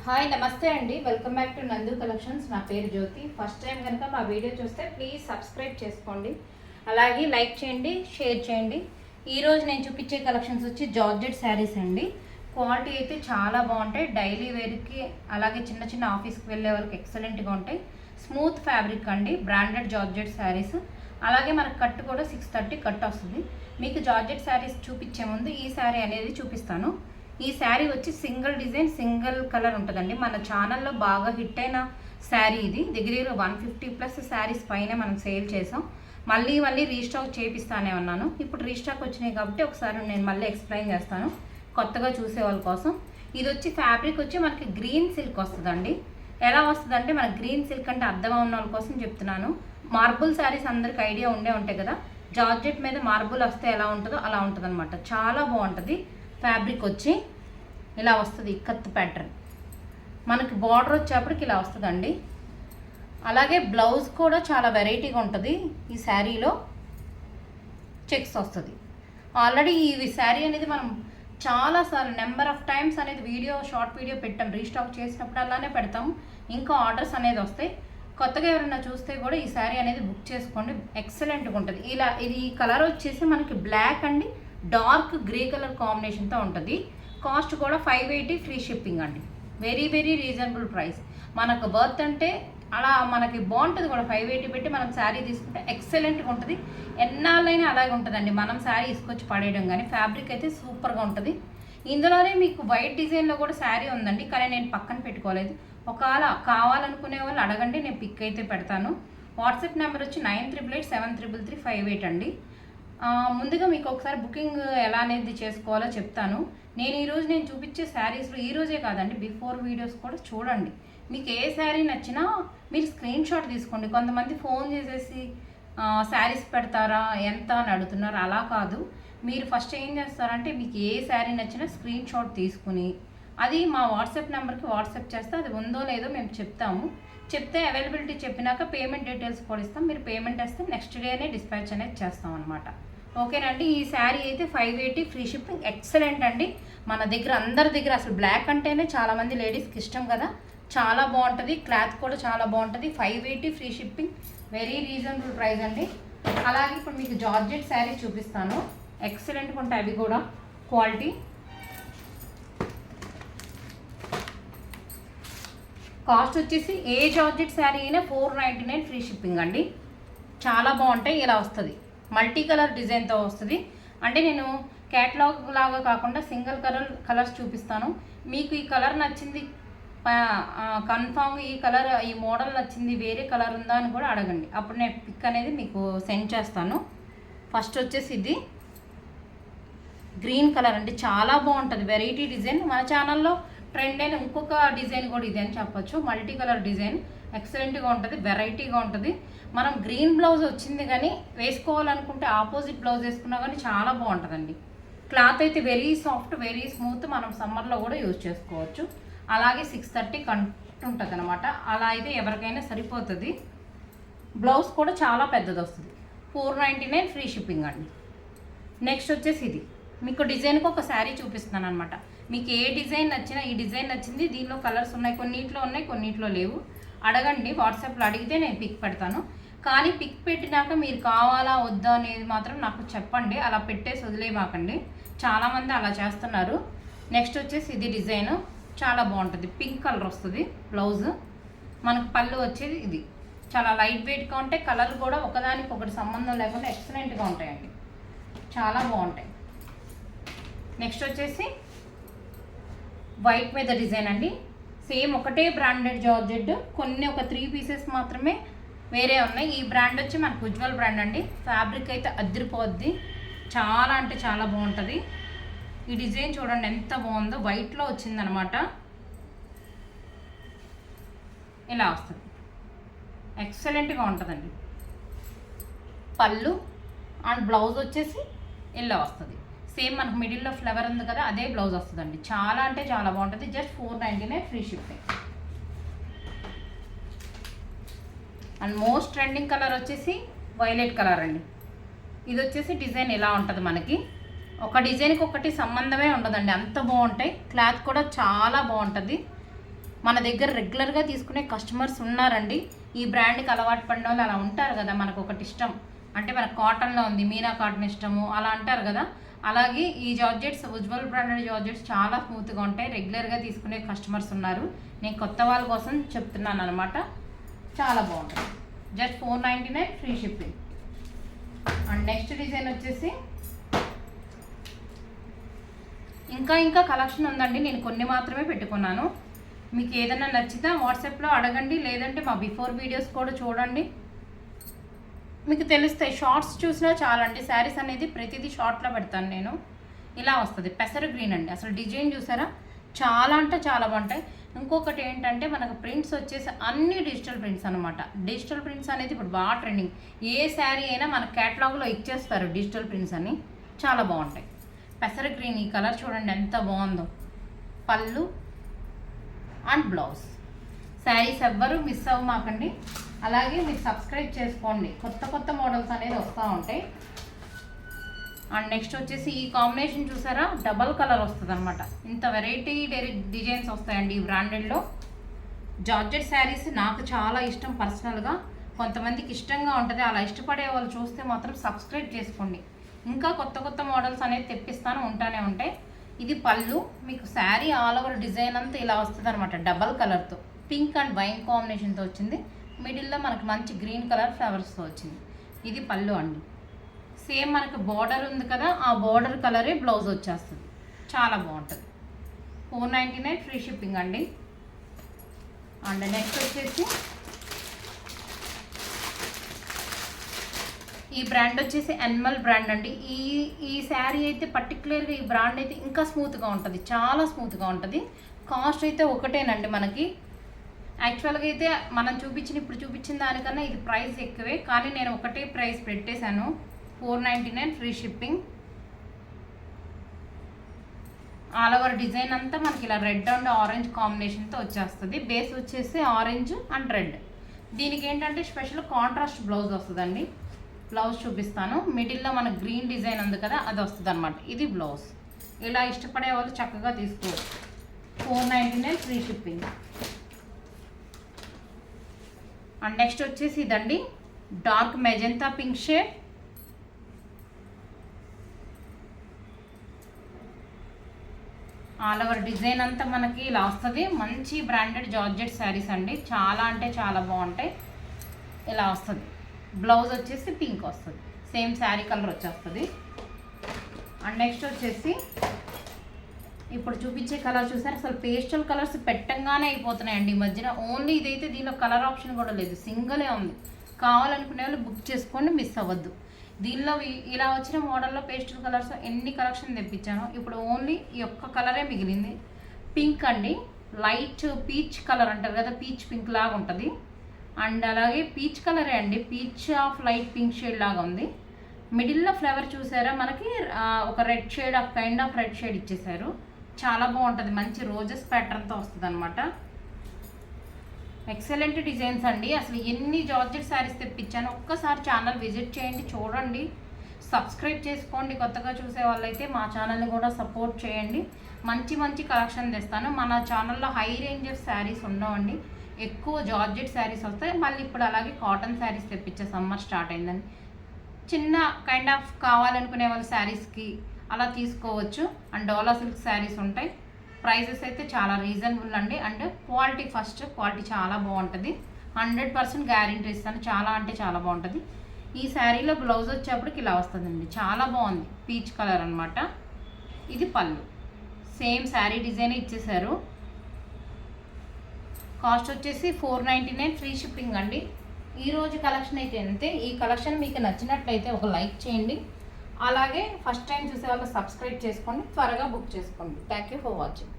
Hi నమస్తే అండి, welcome back to నందు కలెక్షన్స్. నా పేరు జ్యోతి. ఫస్ట్ టైం కనుక మా వీడియో చూస్తే ప్లీజ్ సబ్స్క్రైబ్ చేసుకోండి, అలాగే లైక్ చేయండి, షేర్ చేయండి. ఈరోజు నేను చూపించే కలెక్షన్స్ వచ్చి జార్జెట్ శారీస్ అండి. క్వాలిటీ అయితే చాలా బాగుంటాయి. డైలీ వేర్కి అలాగే చిన్న చిన్న ఆఫీస్కి వెళ్ళే వాళ్ళకి ఎక్సలెంట్గా ఉంటాయి. స్మూత్ ఫ్యాబ్రిక్ అండి, బ్రాండెడ్ జార్జెట్ శారీస్. అలాగే మనకు కట్ కూడా 630 కట్ వస్తుంది. మీకు జార్జెట్ శారీస్ చూపించే ముందు ఈ శారీ అనేది చూపిస్తాను. ఈ శారీ వచ్చి సింగిల్ డిజైన్ సింగిల్ కలర్ ఉంటుందండి. మన ఛానల్లో బాగా హిట్ అయిన శారీ ఇది. దగ్గర 150+ శారీస్ పైన మనం సేల్ చేసాం. మళ్ళీ రీస్టాక్ చేపిస్తానే ఉన్నాను. ఇప్పుడు రీస్టాక్ వచ్చినాయి కాబట్టి ఒకసారి నేను మళ్ళీ ఎక్స్ప్లెయిన్ చేస్తాను కొత్తగా చూసే వాళ్ళ కోసం. ఇది వచ్చి ఫ్యాబ్రిక్ వచ్చి మనకి గ్రీన్ సిల్క్ వస్తుందండి. ఎలా వస్తుందంటే మనకి గ్రీన్ సిల్క్ అంటే అర్థం ఉన్న వాళ్ళ కోసం చెప్తున్నాను. మార్బుల్ శారీస్ అందరికి ఐడియా ఉంటాయి కదా, జార్జెట్ మీద మార్బుల్ వస్తే ఎలా ఉంటుందో అలా ఉంటుంది అనమాట. చాలా బాగుంటుంది. ఫ్యాబ్రిక్ వచ్చి ఇలా వస్తుంది, ఇక్కత్ ప్యాటర్న్. మనకి బార్డర్ వచ్చేప్పటికి ఇలా వస్తుందండి. అలాగే బ్లౌజ్ కూడా చాలా వెరైటీగా ఉంటుంది. ఈ శారీలో చెక్స్ వస్తుంది. ఆల్రెడీ ఈ శారీ అనేది మనం చాలాసార్లు నెంబర్ ఆఫ్ టైమ్స్ అనేది షార్ట్ వీడియో పెట్టాం. రీస్టాక్ చేసినప్పుడు అలానే పెడతాం. ఇంకా ఆర్డర్స్ అనేది వస్తాయి. కొత్తగా ఎవరైనా చూస్తే కూడా ఈ శారీ అనేది బుక్ చేసుకోండి, ఎక్సలెంట్గా ఉంటుంది. ఇది కలర్ వచ్చేసి మనకి బ్లాక్ అండి, డార్క్ గ్రే కలర్ కాంబినేషన్తో ఉంటుంది. కాస్ట్ కూడా 580 ఫ్రీ షిప్పింగ్ అండి. Very reasonable price. మనకు బర్త్ అంటే అలా మనకి బాగుంటుంది కూడా. 580 పెట్టి మనం శారీ తీసుకుంటే ఎక్సలెంట్గా ఉంటుంది. ఎన్నాళ్ళైనా అలాగే ఉంటుందండి. మనం శారీ తీసుకొచ్చి పడేయడం కానీ ఫ్యాబ్రిక్ అయితే సూపర్గా ఉంటుంది. ఇందులోనే మీకు వైట్ డిజైన్లో కూడా శారీ ఉందండి, కానీ నేను పక్కన పెట్టుకోలేదు. ఒకవేళ కావాలనుకునే వాళ్ళు అడగండి, నేను పిక్ అయితే పెడతాను. వాట్సాప్ నెంబర్ వచ్చి 9387333588 అండి. ముందుగా మీకు ఒకసారి బుకింగ్ ఎలా అనేది చేసుకోవాలో చెప్తాను. నేను చూపించే శారీస్లో ఈరోజే కాదండి, బిఫోర్ వీడియోస్ కూడా చూడండి. మీకు ఏ శారీ నచ్చినా మీరు స్క్రీన్ షాట్ తీసుకోండి. కొంతమంది ఫోన్ చేసేసి శారీస్ పెడతారా ఎంత అని అడుగుతున్నారు. అలా కాదు, మీరు ఫస్ట్ ఏం చేస్తారంటే మీకు ఏ శారీ నచ్చినా స్క్రీన్ షాట్ తీసుకుని అది మా వాట్సాప్ నెంబర్కి వాట్సాప్ చేస్తే అది ఉందో లేదో మేము చెప్తే అవైలబిలిటీ చెప్పినాక పేమెంట్ డీటెయిల్స్ కూడా ఇస్తాం. మీరు పేమెంట్ వేస్తే నెక్స్ట్ డేనే డిస్పాచ్ అనేది చేస్తాం అనమాట. ఓకేనండి. ఈ శారీ అయితే 580 ఫ్రీ షిప్పింగ్. ఎక్సలెంట్ అండి. మన దగ్గర అందరి దగ్గర అసలు బ్లాక్ అంటేనే చాలామంది లేడీస్కి ఇష్టం కదా. చాలా బాగుంటుంది, క్లాత్ కూడా చాలా బాగుంటుంది. 580 free shipping, very reasonable price అండి. అలాగే ఇప్పుడు మీకు జార్జెట్ శారీ చూపిస్తాను. ఎక్సలెంట్గా ఉంటాయి అవి కూడా. క్వాలిటీ కాస్ట్ వచ్చేసి ఏ జార్జెట్ శారీ అయినా 499 ఫ్రీ షిప్పింగ్ అండి. చాలా బాగుంటాయి. ఇలా వస్తుంది, మల్టీ కలర్ డిజైన్తో వస్తుంది. అంటే నేను క్యాటలాగ్ లాగా కాకుండా సింగిల్ కలర్స్ చూపిస్తాను. మీకు ఈ కలర్ నచ్చింది, కన్ఫామ్ ఈ కలర్ ఈ మోడల్ నచ్చింది, వేరే కలర్ ఉందా అని కూడా అడగండి. అప్పుడు నేను పిక్ అనేది మీకు సెండ్ చేస్తాను. ఫస్ట్ వచ్చేసి ఇది గ్రీన్ కలర్ అండి, చాలా బాగుంటుంది. Variety design. మన ఛానల్లో ట్రెండ్ అయిన ఇంకొక డిజైన్ కూడా ఇది అని చెప్పొచ్చు. మల్టీ కలర్ డిజైన్ ఎక్సలెంట్గా ఉంటుంది, వెరైటీగా ఉంటుంది. మనం గ్రీన్ బ్లౌజ్ వచ్చింది కానీ వేసుకోవాలనుకుంటే ఆపోజిట్ బ్లౌజ్ వేసుకున్నా కానీ చాలా బాగుంటుందండి. క్లాత్ అయితే వెరీ సాఫ్ట్, వెరీ స్మూత్. మనం సమ్మర్లో కూడా యూజ్ చేసుకోవచ్చు. అలాగే 630 కంట్ ఉంటుంది అనమాట. అలా అయితే ఎవరికైనా సరిపోతుంది. బ్లౌజ్ కూడా చాలా పెద్దది వస్తుంది. 499 ఫ్రీ షిప్పింగ్ అండి. నెక్స్ట్ వచ్చేసి ఇది మీకు డిజైన్కి ఒక శారీ చూపిస్తున్నాను అనమాట. మీకు ఏ డిజైన్ నచ్చినా, ఈ డిజైన్ నచ్చింది, దీనిలో కలర్స్ ఉన్నాయి, కొన్నిట్లో ఉన్నాయి, కొన్నిట్లో లేవు. అడగండి, వాట్సాప్లో అడిగితే నేను పిక్ పెడతాను. కానీ పిక్ పెట్టినాక మీరు కావాలా వద్దా అనేది మాత్రం నాకు చెప్పండి. అలా పెట్టేసి వదిలేమాకండి, చాలామంది అలా చేస్తున్నారు. నెక్స్ట్ వచ్చేసి ఇది డిజైన్ చాలా బాగుంటుంది. పింక్ కలర్ వస్తుంది బ్లౌజ్. మనకు పళ్ళు వచ్చేది ఇది. చాలా లైట్ వెయిట్గా ఉంటాయి. కలర్ కూడా ఒకదానికి ఒకటి సంబంధం లేకుండా ఎక్సలెంట్గా ఉంటాయండి, చాలా బాగుంటాయి. నెక్స్ట్ వచ్చేసి వైట్ మీద డిజైన్ అండి. సేమ్ ఒకటే బ్రాండెడ్ జార్జెట్, కొన్ని ఒక 3 పీసెస్ మాత్రమే వేరే ఉన్నాయి. ఈ బ్రాండ్ వచ్చి మనకు ఉజ్వల్ బ్రాండ్ అండి. ఫ్యాబ్రిక్ అయితే అదిరిపోద్ది, చాలా అంటే చాలా బాగుంటుంది. ఈ డిజైన్ చూడండి ఎంత బాగుందో, వైట్లో వచ్చిందనమాట. ఇలా వస్తుంది, ఎక్సలెంట్గా ఉంటుందండి. పళ్ళు అండ్ బ్లౌజ్ వచ్చేసి ఇలా వస్తుంది. సేమ్ మనకు మిడిల్లో ఫ్లవర్ ఉంది కదా, అదే బ్లౌజ్ వస్తుందండి. చాలా అంటే చాలా బాగుంటుంది. Just 499 free shipping. And most trending colour వచ్చేసి వైలెట్ కలర్ అండి. ఇది వచ్చేసి డిజైన్ ఇలా ఉంటుంది. మనకి ఒక డిజైన్కి ఒకటి సంబంధమే ఉండదండి, అంత బాగుంటాయి. క్లాత్ కూడా చాలా బాగుంటుంది. మన దగ్గర రెగ్యులర్గా తీసుకునే కస్టమర్స్ ఉన్నారండి. ఈ బ్రాండ్కి అలవాటు పడిన వాళ్ళు అలా ఉంటారు కదా, మనకు ఒకటి ఇష్టం అంటే మనకు కాటన్లో ఉంది మీనా కాటన్ ఇష్టము అలా అంటారు కదా. అలాగే ఈ జార్జెట్స్ ఉజ్వల్ బ్రాండెడ్ జార్జెట్స్ చాలా స్మూత్గా ఉంటాయి. రెగ్యులర్గా తీసుకునే కస్టమర్స్ ఉన్నారు. నేను కొత్త వాళ్ళ కోసం చెప్తున్నాను అనమాట. చాలా బాగుంటుంది. Just 499 free shipping. And next design వచ్చేసి ఇంకా కలెక్షన్ ఉందండి. నేను కొన్ని మాత్రమే పెట్టుకున్నాను. మీకు ఏదైనా నచ్చితే వాట్సాప్లో అడగండి, లేదంటే మా బిఫోర్ వీడియోస్ కూడా చూడండి, మీకు తెలుస్తాయి. షార్ట్స్ చూసినా చాలండి. శారీస్ అనేది ప్రతిదీ షార్ట్లో పెడతాను నేను. ఇలా వస్తుంది పెసర గ్రీన్ అండి. అసలు డిజైన్ చూసారా, చాలా అంటే చాలా బాగుంటాయి. ఇంకొకటి ఏంటంటే మనకు ప్రింట్స్ వచ్చేసి అన్ని డిజిటల్ ప్రింట్స్ అనమాట. డిజిటల్ ప్రింట్స్ అనేది ఇప్పుడు బాగా ట్రెండింగ్. ఏ శారీ అయినా మన క్యాటలాగ్లో ఇచ్చేస్తారు డిజిటల్ ప్రింట్స్ అని. చాలా బాగుంటాయి. పెసర గ్రీన్ ఈ కలర్ చూడండి ఎంత బాగుందో. పళ్ళు అండ్ బ్లౌజ్. శారీస్ ఎవ్వరూ మిస్ అవ్వమాకండి. అలాగే మీరు సబ్స్క్రైబ్ చేసుకోండి, కొత్త మోడల్స్ అనేది వస్తూ ఉంటాయి. అండ్ నెక్స్ట్ వచ్చేసి ఈ కాంబినేషన్ చూసారా, డబల్ కలర్ వస్తుంది అనమాట. ఇంత వెరైటీ డిజైన్స్ వస్తాయండి ఈ బ్రాండెడ్లో. జార్జెట్ శారీస్ నాకు చాలా ఇష్టం పర్సనల్గా. కొంతమందికి ఇష్టంగా ఉంటుంది. అలా ఇష్టపడే వాళ్ళు చూస్తే మాత్రం సబ్స్క్రైబ్ చేసుకోండి. ఇంకా కొత్త మోడల్స్ అనేది తెప్పిస్తాను, ఉంటానే ఉంటాయి. ఇది పళ్ళు. మీకు శారీ ఆల్ ఓవర్ డిజైన్ అంతా ఇలా వస్తుంది అనమాట. డబల్ కలర్తో పింక్ అండ్ వైన్ కాంబినేషన్తో వచ్చింది. మిడిల్లో మనకు మంచి గ్రీన్ కలర్ ఫ్లవర్స్తో వచ్చింది. ఇది పళ్ళు అండి. సేమ్ మనకు బార్డర్ ఉంది కదా, ఆ బార్డర్ కలరే బ్లౌజ్ వచ్చేస్తుంది. చాలా బాగుంటుంది. 499 ఫ్రీ షిప్పింగ్ అండి. అండ్ నెక్స్ట్ వచ్చేసి ఈ బ్రాండ్ వచ్చేసి ఎనిమల్ బ్రాండ్ అండి. ఈ శారీ అయితే పర్టికులర్గా ఈ బ్రాండ్ అయితే ఇంకా స్మూత్గా ఉంటుంది, చాలా స్మూత్గా ఉంటుంది. కాస్ట్ అయితే ఒకటేనండి మనకి. యాక్చువల్గా అయితే మనం ఇప్పుడు చూపించిన దానికన్నా ఇది ప్రైస్ ఎక్కువే, కానీ నేను ఒకటే ప్రైస్ పెట్టేశాను. 499 free shipping. All over design అంతా మనకి ఇలా రెడ్ అండ్ ఆరెంజ్ కాంబినేషన్తో వచ్చేస్తుంది. బేస్ వచ్చేసి ఆరెంజ్ అండ్ రెడ్. దీనికి ఏంటంటే స్పెషల్ కాంట్రాస్ట్ బ్లౌజ్ వస్తుందండి. బ్లౌజ్ చూపిస్తాను. మిడిల్లో మన గ్రీన్ డిజైన్ ఉంది కదా, అది వస్తుంది అనమాట. ఇది బ్లౌజ్. ఇలా ఇష్టపడే వాళ్ళు చక్కగా తీసుకోవచ్చు. 499 ఫ్రీ షిప్పింగ్. అండ్ నెక్స్ట్ వచ్చేసి ఇదండి, dark magenta pink shade. All over design అంతా మనకి ఇలా వస్తుంది. మంచి బ్రాండెడ్ జార్జెట్ శారీస్ అండి. చాలా అంటే చాలా బాగుంటాయి. ఇలా వస్తుంది. బ్లౌజ్ వచ్చేసి పింక్ వస్తుంది. సేమ్ శారీ కలర్ వచ్చేస్తుంది. అండ్ నెక్స్ట్ వచ్చేసి ఇప్పుడు చూపించే కలర్ చూసారు, అసలు పేస్టల్ కలర్స్ పెట్టంగానే అయిపోతున్నాయండి ఈ మధ్యన. ఓన్లీ ఇదైతే దీనిలో కలర్ ఆప్షన్ కూడా లేదు, సింగిలే ఉంది. కావాలనుకునే వాళ్ళు బుక్ చేసుకోండి, మిస్ అవ్వద్దు. దీనిలో ఇలా వచ్చిన మోడల్లో పేస్టల్ కలర్స్ ఎన్ని కలెక్షన్ తెప్పించాను. ఇప్పుడు ఓన్లీ ఈ ఒక్క కలరే మిగిలింది. పింక్ అండి, లైట్ పీచ్ కలర్ అంటారు కదా, పీచ్ పింక్ లాగా ఉంటుంది. అండ్ అలాగే పీచ్ కలరే అండి, peach of light pink shade లాగా ఉంది. మిడిల్లో ఫ్లవర్ చూసారా, మనకి ఒక red shade, of kind of red shade ఇచ్చేసారు. చాలా బాగుంటుంది. మంచి రోజెస్ ప్యాటర్న్తో వస్తుంది అనమాట. ఎక్సలెంట్ డిజైన్స్ అండి. అసలు ఎన్ని జార్జెట్ శారీస్ తెప్పించాను. ఒక్కసారి ఛానల్ విజిట్ చేయండి, చూడండి, సబ్స్క్రైబ్ చేసుకోండి. కొత్తగా చూసే వాళ్ళైతే మా ఛానల్ని కూడా సపోర్ట్ చేయండి. మంచి కలెక్షన్ తెస్తాను. మన ఛానల్లో హై రేంజ్ ఆఫ్ శారీస్ ఉండవండి, ఎక్కువ జార్జెట్ శారీస్ వస్తాయి. మళ్ళీ ఇప్పుడు అలాగే కాటన్ శారీస్ తెప్పించే, సమ్మర్ స్టార్ట్ అయిందని. చిన్న కైండ్ ఆఫ్ కావాలనుకునే వాళ్ళు శారీస్కి అలా తీసుకోవచ్చు. అండ్ డోలా సిల్క్ శారీస్ ఉంటాయి. ప్రైజెస్ అయితే చాలా రీజనబుల్ అండి. అండ్ క్వాలిటీ, ఫస్ట్ క్వాలిటీ చాలా బాగుంటుంది. 100% గ్యారెంటీ ఇస్తాను. చాలా అంటే చాలా బాగుంటుంది. ఈ శారీలో బ్లౌజ్ వచ్చేప్పటికి ఇలా వస్తుందండి. చాలా బాగుంది. పీచ్ కలర్ అనమాట. ఇది పళ్ళు. సేమ్ శారీ డిజైన్ ఇచ్చేసారు. కాస్ట్ వచ్చేసి 499 ఫ్రీ షిప్పింగ్ అండి. ఈరోజు కలెక్షన్ అయితే అంతే. ఈ కలెక్షన్ మీకు నచ్చినట్లయితే ఒక లైక్ చేయండి. అలాగే ఫస్ట్ టైం చూసే వాళ్ళు సబ్స్క్రైబ్ చేసుకోండి. త్వరగా బుక్ చేసుకోండి. Thank you for watching.